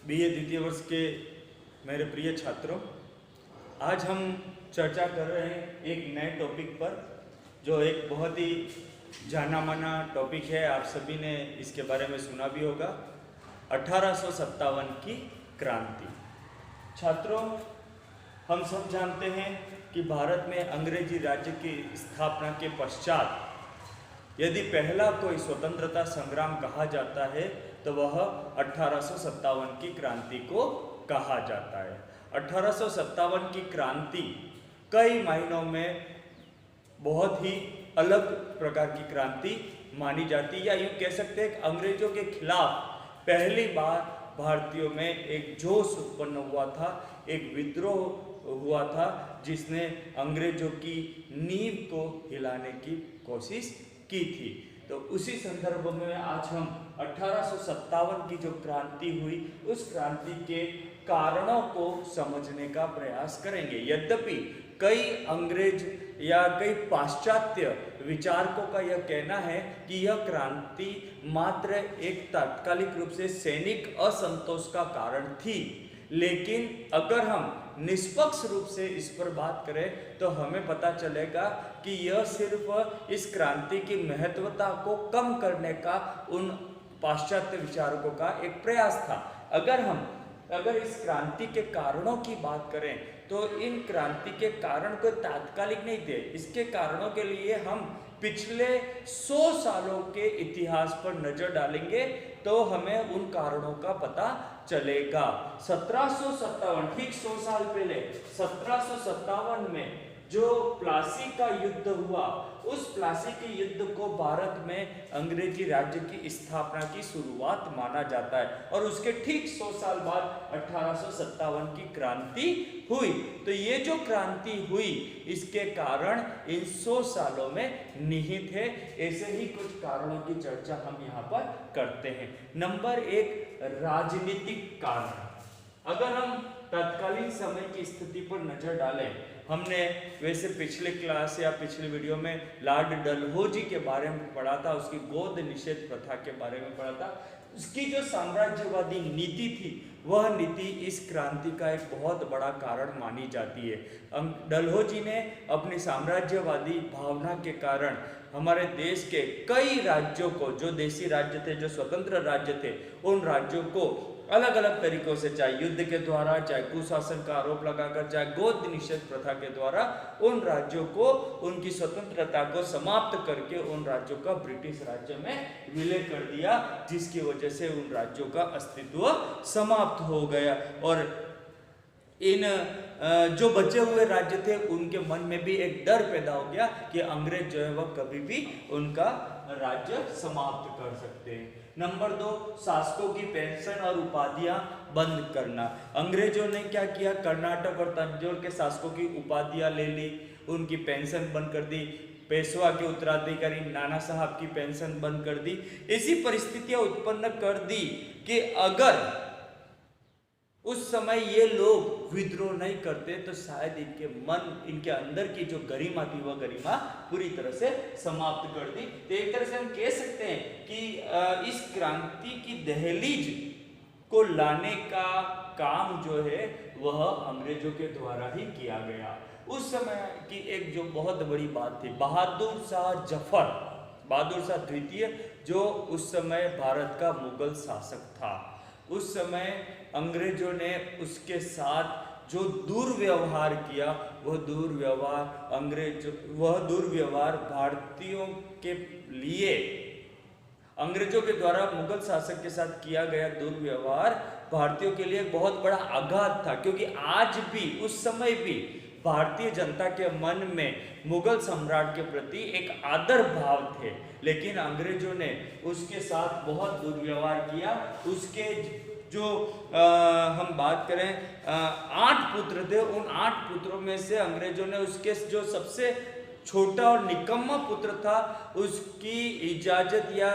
BA द्वितीय वर्ष के मेरे प्रिय छात्रों, आज हम चर्चा कर रहे हैं एक नए टॉपिक पर, जो एक बहुत ही जाना माना टॉपिक है। आप सभी ने इसके बारे में सुना भी होगा, 1857 की क्रांति। छात्रों, हम सब जानते हैं कि भारत में अंग्रेजी राज्य की स्थापना के पश्चात यदि पहला कोई स्वतंत्रता संग्राम कहा जाता है तो वह 1857 की क्रांति को कहा जाता है। 1857 की क्रांति कई मायनों में बहुत ही अलग प्रकार की क्रांति मानी जाती है, या यूँ कह सकते हैं कि अंग्रेजों के खिलाफ पहली बार भारतीयों में एक जोश उत्पन्न हुआ था, एक विद्रोह हुआ था जिसने अंग्रेजों की नींव को हिलाने की कोशिश की थी। तो उसी संदर्भ में आज हम 1857 की जो क्रांति हुई उस क्रांति के कारणों को समझने का प्रयास करेंगे। यद्यपि कई अंग्रेज या कई पाश्चात्य विचारकों का यह कहना है कि यह क्रांति मात्र एक तात्कालिक रूप से सैनिक असंतोष का कारण थी, लेकिन अगर हम निष्पक्ष रूप से इस पर बात करें तो हमें पता चलेगा कि यह सिर्फ इस क्रांति की महत्वता को कम करने का उन पाश्चात्य विचारकों का एक प्रयास था। अगर इस क्रांति के कारणों की बात करें तो इन क्रांति के कारण कोई तात्कालिक नहीं थे। इसके कारणों के लिए हम पिछले 100 सालों के इतिहास पर नजर डालेंगे तो हमें उन कारणों का पता चलेगा। 1757, ठीक 100 साल पहले 1757 में जो प्लासी का युद्ध हुआ, उस प्लासी के युद्ध को भारत में अंग्रेजी राज्य की स्थापना की शुरुआत माना जाता है, और उसके ठीक 100 साल बाद 1857 की क्रांति हुई। तो ये जो क्रांति हुई इसके कारण इन 100 सालों में निहित है। ऐसे ही कुछ कारणों की चर्चा हम यहाँ पर करते हैं। नंबर 1, राजनीतिक कारण। अगर हम तत्कालीन समय की स्थिति पर नजर डालें, हमने वैसे पिछले क्लास या पिछले वीडियो में लॉर्ड डलहौजी के बारे में पढ़ा था, उसकी गोद निषेध प्रथा के बारे में पढ़ा था। उसकी जो साम्राज्यवादी नीति थी वह नीति इस क्रांति का एक बहुत बड़ा कारण मानी जाती है। डलहौजी ने अपनी साम्राज्यवादी भावना के कारण हमारे देश के कई राज्यों को, जो देशी राज्य थे, जो स्वतंत्र राज्य थे, उन राज्यों को अलग अलग तरीकों से, चाहे युद्ध के द्वारा, चाहे कुशासन का आरोप लगाकर, चाहे गोद निषेध प्रथा के द्वारा, उन राज्यों को उनकी स्वतंत्रता को समाप्त करके उन राज्यों का ब्रिटिश राज्य में विलय कर दिया, जिसकी वजह से उन राज्यों का अस्तित्व समाप्त हो गया। और इन जो बचे हुए राज्य थे उनके मन में भी एक डर पैदा हो गया कि अंग्रेज जो है वह कभी भी उनका राज्य समाप्त कर सकते हैं। नंबर 2, शासकों की पेंशन और उपाधियां बंद करना। अंग्रेजों ने क्या किया, कर्नाटक और तंजौर के शासकों की उपाधियां ले ली, उनकी पेंशन बंद कर दी, पेशवा के उत्तराधिकारी नाना साहब की पेंशन बंद कर दी। ऐसी परिस्थितियां उत्पन्न कर दी कि अगर उस समय ये लोग विद्रोह नहीं करते तो शायद इनके अंदर की जो गरिमा थी वह गरिमा पूरी तरह से समाप्त कर दी। तो एक तरह से हम कह सकते हैं कि इस क्रांति की दहलीज को लाने का काम जो है वह अंग्रेजों के द्वारा ही किया गया। उस समय की एक जो बहुत बड़ी बात थी, बहादुर शाह द्वितीय, जो उस समय भारत का मुगल शासक था, उस समय अंग्रेजों ने उसके साथ जो दुर्व्यवहार किया वह दुर्व्यवहार भारतीयों के लिए, अंग्रेजों के द्वारा मुगल शासक के साथ किया गया दुर्व्यवहार भारतीयों के लिए बहुत बड़ा आघात था, क्योंकि आज भी, उस समय भी भारतीय जनता के मन में मुगल सम्राट के प्रति एक आदर भाव थे, लेकिन अंग्रेजों ने उसके साथ बहुत दुर्व्यवहार किया। उसके जो हम बात करें 8 पुत्र थे, उन 8 पुत्रों में से अंग्रेजों ने उसके जो सबसे छोटा और निकम्मा पुत्र था, उसकी इजाजत या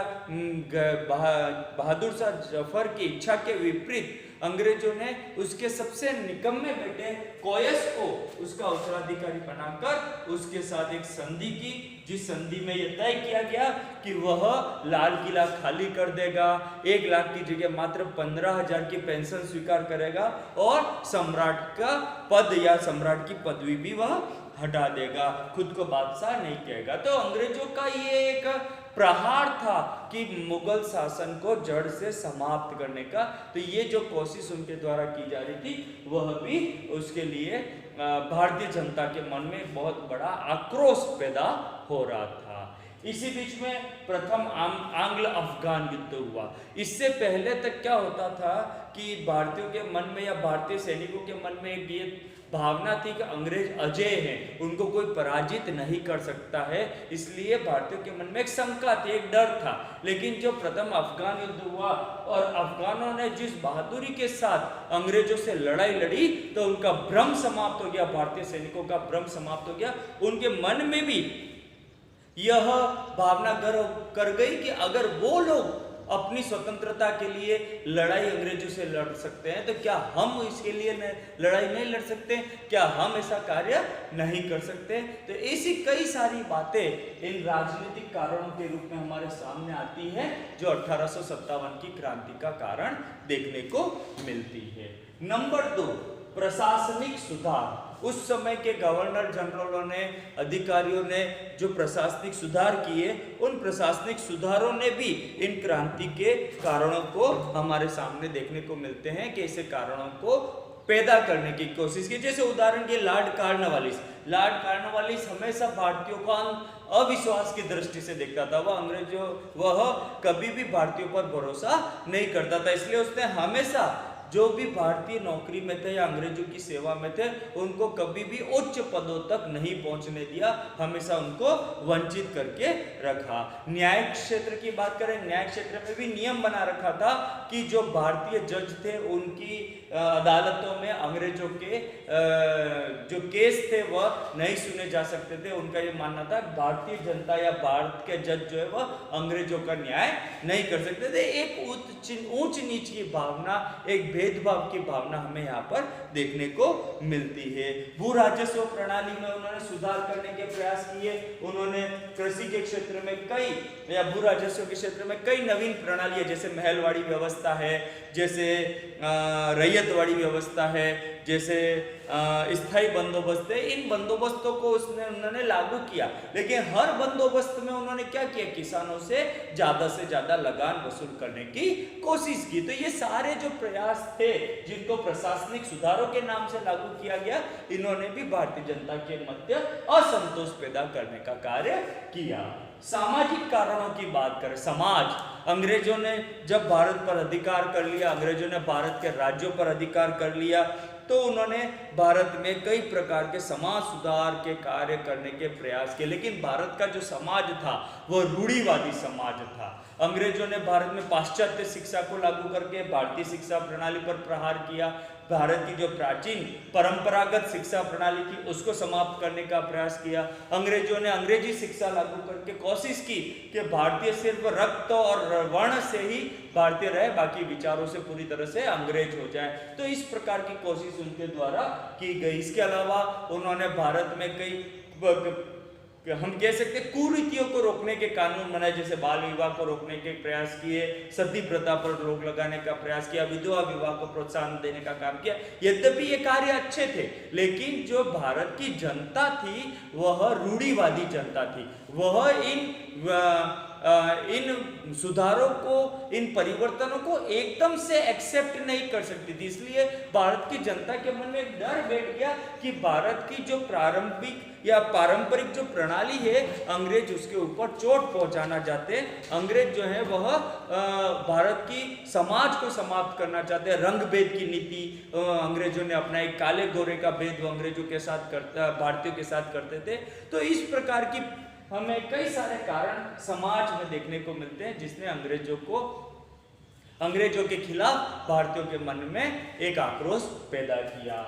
बहादुर शाह जफर की इच्छा के विपरीत अंग्रेजों ने उसके सबसे निकम्मे बेटे कोयस को उसका उत्तराधिकारी बनाकर उसके साथ एक संधि की, जिस संधि में यह तय किया गया कि वह लाल किला खाली कर देगा, 1 लाख की जगह मात्र 15,000 की पेंशन स्वीकार करेगा और सम्राट का पद या सम्राट की पदवी भी वह हटा देगा, खुद को बादशाह नहीं कहेगा। तो अंग्रेजों का ये एक प्रहार था कि मुगल शासन को जड़ से समाप्त करने का। तो ये जो कोशिश उनके द्वारा की जा रही थी वह भी उसके लिए भारतीय जनता के मन में बहुत बड़ा आक्रोश पैदा हो रहा था। इसी बीच में प्रथम आंग्ल अफगान युद्ध हुआ। इससे पहले तक क्या होता था कि भारतीयों के मन में या भारतीय सैनिकों के मन में एक ये भावना थी कि अंग्रेज अजय हैं, उनको कोई पराजित नहीं कर सकता है, इसलिए भारतीयों के मन में एक शंका थी, एक डर था। लेकिन जो प्रथम अफगान युद्ध हुआ और अफगानों ने जिस बहादुरी के साथ अंग्रेजों से लड़ाई लड़ी तो उनका भ्रम समाप्त हो गया, भारतीय सैनिकों का भ्रम समाप्त हो गया। उनके मन में भी यह भावना घर कर गई कि अगर वो लोग अपनी स्वतंत्रता के लिए लड़ाई अंग्रेजों से लड़ सकते हैं तो क्या हम इसके लिए लड़ाई नहीं लड़ सकते, क्या हम ऐसा कार्य नहीं कर सकते। तो ऐसी कई सारी बातें इन राजनीतिक कारणों के रूप में हमारे सामने आती है जो 1857 की क्रांति का कारण देखने को मिलती है। नंबर 2, प्रशासनिक सुधार। उस समय के गवर्नर जनरलों ने, अधिकारियों ने जो प्रशासनिक सुधार किए, उन प्रशासनिक सुधारों ने भी इन क्रांति के कारणों को हमारे सामने देखने को मिलते हैं कि ऐसे कारणों को पैदा करने की कोशिश की। जैसे उदाहरण के लॉर्ड कॉर्नवालिस हमेशा भारतीयों को अविश्वास की दृष्टि से देखता था। वह कभी भी भारतीयों पर भरोसा नहीं करता था, इसलिए उसने हमेशा जो भी भारतीय नौकरी में थे या अंग्रेजों की सेवा में थे उनको कभी भी उच्च पदों तक नहीं पहुंचने दिया, हमेशा उनको वंचित करके रखा। न्यायिक क्षेत्र की बात करें, न्यायिक क्षेत्र में भी नियम बना रखा था कि जो भारतीय जज थे उनकी अदालतों में अंग्रेजों के जो केस थे वह नहीं सुने जा सकते थे। उनका ये मानना था भारतीय जनता या भारत के जज जो है वह अंग्रेजों का न्याय नहीं कर सकते थे। एक ऊंच नीच की भावना, एक भेदभाव की भावना हमें यहाँ पर देखने को मिलती है। भू राजस्व प्रणाली में उन्होंने सुधार करने के प्रयास किए। उन्होंने कृषि के क्षेत्र में कई या भू राजस्व के क्षेत्र में कई नवीन प्रणालियां, जैसे महलवाड़ी व्यवस्था है, जैसे रैयतवाड़ी व्यवस्था है, जैसे स्थायी बंदोबस्त है, इन बंदोबस्तों को उन्होंने लागू किया। लेकिन हर बंदोबस्त में उन्होंने क्या किया, किसानों से ज्यादा लगान वसूल करने की कोशिश की। तो ये सारे जो प्रयास थे जिनको प्रशासनिक सुधारों के नाम से लागू किया गया, इन्होंने भी भारतीय जनता के मध्य असंतोष पैदा करने का कार्य किया। सामाजिक कारणों की बात करें, समाज, अंग्रेजों ने जब भारत पर अधिकार कर लिया, अंग्रेजों ने भारत के राज्यों पर अधिकार कर लिया, तो उन्होंने भारत में कई प्रकार के समाज सुधार के कार्य करने के प्रयास किए। लेकिन भारत का जो समाज था वह रूढ़िवादी समाज था। अंग्रेजों ने भारत में पाश्चात्य शिक्षा को लागू करके भारतीय शिक्षा प्रणाली पर प्रहार किया। भारत की जो प्राचीन परंपरागत शिक्षा प्रणाली थी उसको समाप्त करने का प्रयास किया। अंग्रेजों ने अंग्रेजी शिक्षा लागू करके कोशिश की कि भारतीय सिर्फ रक्त और वर्ण से ही भारतीय रहे, बाकी विचारों से पूरी तरह से अंग्रेज हो जाए। तो इस प्रकार की कोशिश उनके द्वारा की गई। इसके अलावा उन्होंने भारत में कई, हम कह सकते हैं, कुरीतियों को रोकने के कानून बनाए, जैसे बाल विवाह को रोकने के प्रयास किए, सती प्रथा पर रोक लगाने का प्रयास किया, विधवा विवाह को प्रोत्साहन देने का काम किया। यद्यपि ये कार्य अच्छे थे, लेकिन जो भारत की जनता थी वह रूढ़िवादी जनता थी। वह इन सुधारों को, इन परिवर्तनों को एकदम से एक्सेप्ट नहीं कर सकती थी। इसलिए भारत की जनता के मन में एक डर बैठ गया कि भारत की जो प्रारंभिक या पारंपरिक जो प्रणाली है, अंग्रेज उसके ऊपर चोट पहुंचाना चाहते हैं। अंग्रेज जो है वह भारत की समाज को समाप्त करना चाहते हैं। रंग भेद की नीति अंग्रेजों ने अपना, एक काले गोरे का भेद अंग्रेजों के साथ भारतीयों के साथ करते थे। तो इस प्रकार की हमें कई सारे कारण समाज में देखने को मिलते हैं जिसने अंग्रेजों के खिलाफ भारतीयों के मन में एक आक्रोश पैदा किया।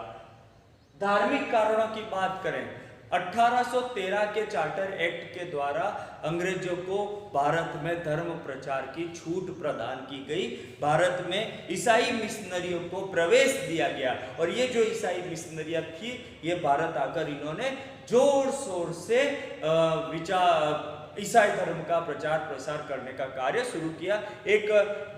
धार्मिक कारणों की बात करें, 1813 के चार्टर एक्ट के द्वारा अंग्रेजों को भारत में धर्म प्रचार की छूट प्रदान की गई। भारत में ईसाई मिशनरियों को प्रवेश दिया गया और ये जो ईसाई मिशनरियां थी ये भारत आकर इन्होंने जोर शोर से ईसाई धर्म का प्रचार प्रसार करने का कार्य शुरू किया। एक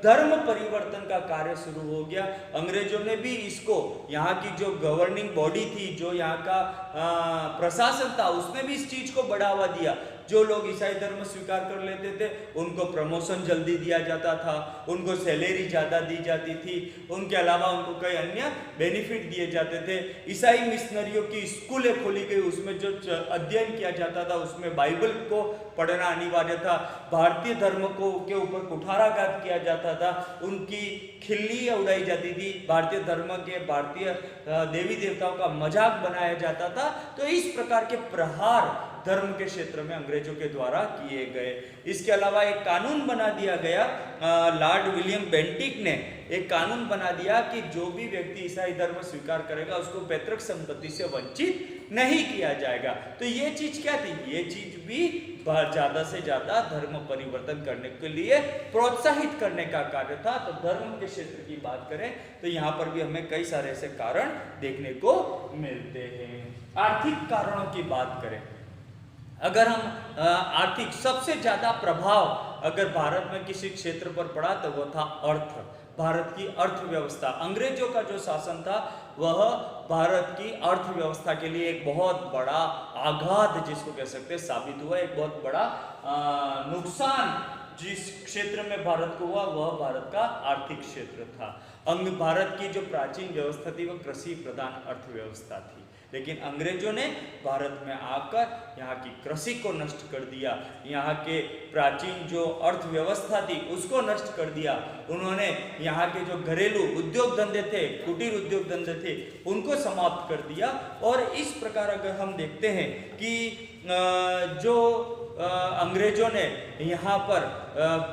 धर्म परिवर्तन का कार्य शुरू हो गया। अंग्रेजों ने भी इसको, यहाँ की जो गवर्निंग बॉडी थी, जो यहाँ का प्रशासन था, उसने भी इस चीज को बढ़ावा दिया। जो लोग ईसाई धर्म स्वीकार कर लेते थे उनको प्रमोशन जल्दी दिया जाता था, उनको सैलरी ज़्यादा दी जाती थी, उनके अलावा उनको कई अन्य बेनिफिट दिए जाते थे। ईसाई मिशनरियों की स्कूलें खोली गई, उसमें जो अध्ययन किया जाता था उसमें बाइबल को पढ़ना अनिवार्य था। भारतीय धर्म को के ऊपर कुठाराघात किया जाता था, उनकी खिल्ली उड़ाई जाती थी, भारतीय धर्म के, भारतीय देवी देवताओं का मजाक बनाया जाता था। तो इस प्रकार के प्रहार धर्म के क्षेत्र में अंग्रेजों के द्वारा किए गए। इसके अलावा एक कानून बना दिया गया, लॉर्ड विलियम बेंटिक ने एक कानून बना दिया कि जो भी व्यक्ति ईसाई धर्म स्वीकार करेगा उसको पैतृक संपत्ति से वंचित नहीं किया जाएगा। तो ये चीज क्या थी? ये चीज भी ज्यादा से ज्यादा धर्म परिवर्तन करने के लिए प्रोत्साहित करने का कार्य था। तो धर्म के क्षेत्र की बात करें तो यहाँ पर भी हमें कई सारे ऐसे कारण देखने को मिलते हैं। आर्थिक कारणों की बात करें, अगर हम आर्थिक सबसे ज्यादा प्रभाव अगर भारत में किसी क्षेत्र पर पड़ा तो वो था अर्थ, भारत की अर्थव्यवस्था। अंग्रेजों का जो शासन था वह भारत की अर्थव्यवस्था के लिए एक बहुत बड़ा आघात जिसको कह सकते हैं साबित हुआ। एक बहुत बड़ा नुकसान जिस क्षेत्र में भारत को हुआ वह भारत का आर्थिक क्षेत्र था। भारत की जो प्राचीन व्यवस्था थी वह कृषि प्रधान अर्थव्यवस्था थी, लेकिन अंग्रेजों ने भारत में आकर यहाँ की कृषि को नष्ट कर दिया, यहाँ के प्राचीन जो अर्थव्यवस्था थी उसको नष्ट कर दिया। उन्होंने यहाँ के जो घरेलू उद्योग धंधे थे, कुटीर उद्योग धंधे थे, उनको समाप्त कर दिया। और इस प्रकार अगर हम देखते हैं कि जो अंग्रेजों ने यहाँ पर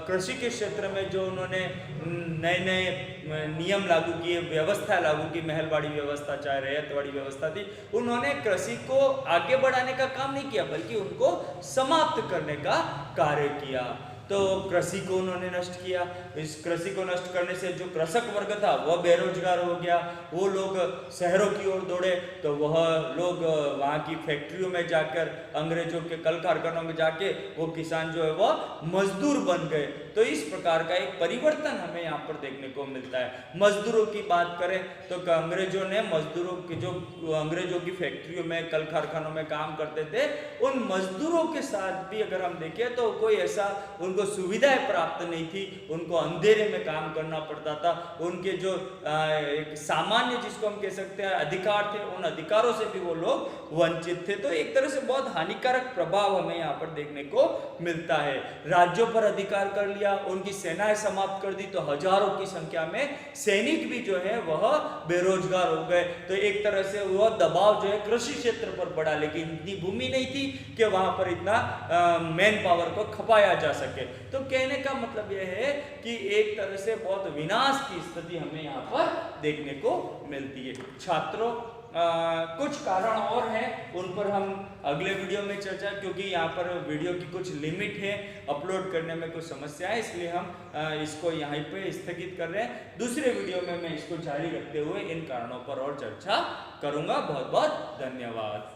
कृषि के क्षेत्र में जो उन्होंने नए नए नियम लागू किए, व्यवस्था लागू की, महलवाड़ी व्यवस्था चाहे रैयतवाड़ी व्यवस्था थी, उन्होंने कृषि को आगे बढ़ाने का काम नहीं किया बल्कि उनको समाप्त करने का कार्य किया। तो कृषि को उन्होंने नष्ट किया। इस कृषि को नष्ट करने से जो कृषक वर्ग था वह बेरोजगार हो गया, वो लोग शहरों की ओर दौड़े, तो वह लोग वहाँ की फैक्ट्रियों में जाकर, अंग्रेजों के कल कारखानों में जाके वो किसान जो है वह मजदूर बन गए। तो इस प्रकार का एक परिवर्तन हमें यहाँ पर देखने को मिलता है। मजदूरों की बात करें तो अंग्रेजों ने मजदूरों की, जो अंग्रेजों की फैक्ट्रियों में, कल कारखानों में काम करते थे, उन मजदूरों के साथ भी अगर हम देखें तो कोई ऐसा उनको सुविधाएं प्राप्त नहीं थी, उनको अंधेरे में काम करना पड़ता था। उनके जो एक सामान्य जिसको हम कह सकते हैं अधिकार थे, उन अधिकारों से भी वो लोग वंचित थे। तो एक तरह से बहुत हानिकारक प्रभाव हमें यहाँ पर देखने को मिलता है। राज्यों पर अधिकार कर लिया, उनकी सेनाएं समाप्त कर दी, तो हजारों की संख्या में सैनिक भी जो है वह बेरोजगार हो गए। तो एक तरह से वह दबाव जो है कृषि क्षेत्र पर पड़ा, लेकिन इतनी भूमि नहीं थी कि वहां पर इतना मैन पावर को खपाया जा सके। तो कहने का मतलब यह है कि एक तरह से बहुत विनाश की स्थिति हमें यहाँ पर देखने को मिलती है। छात्रों, कुछ कारण और हैं, उन पर हम अगले वीडियो में चर्चा, क्योंकि यहाँ पर वीडियो की कुछ लिमिट है, अपलोड करने में कुछ समस्या है, इसलिए हम इसको यहाँ पे स्थगित कर रहे हैं। दूसरे वीडियो में मैं इसको जारी रखते हुए इन कारणों पर और चर्चा करूंगा। बहुत बहुत धन्यवाद।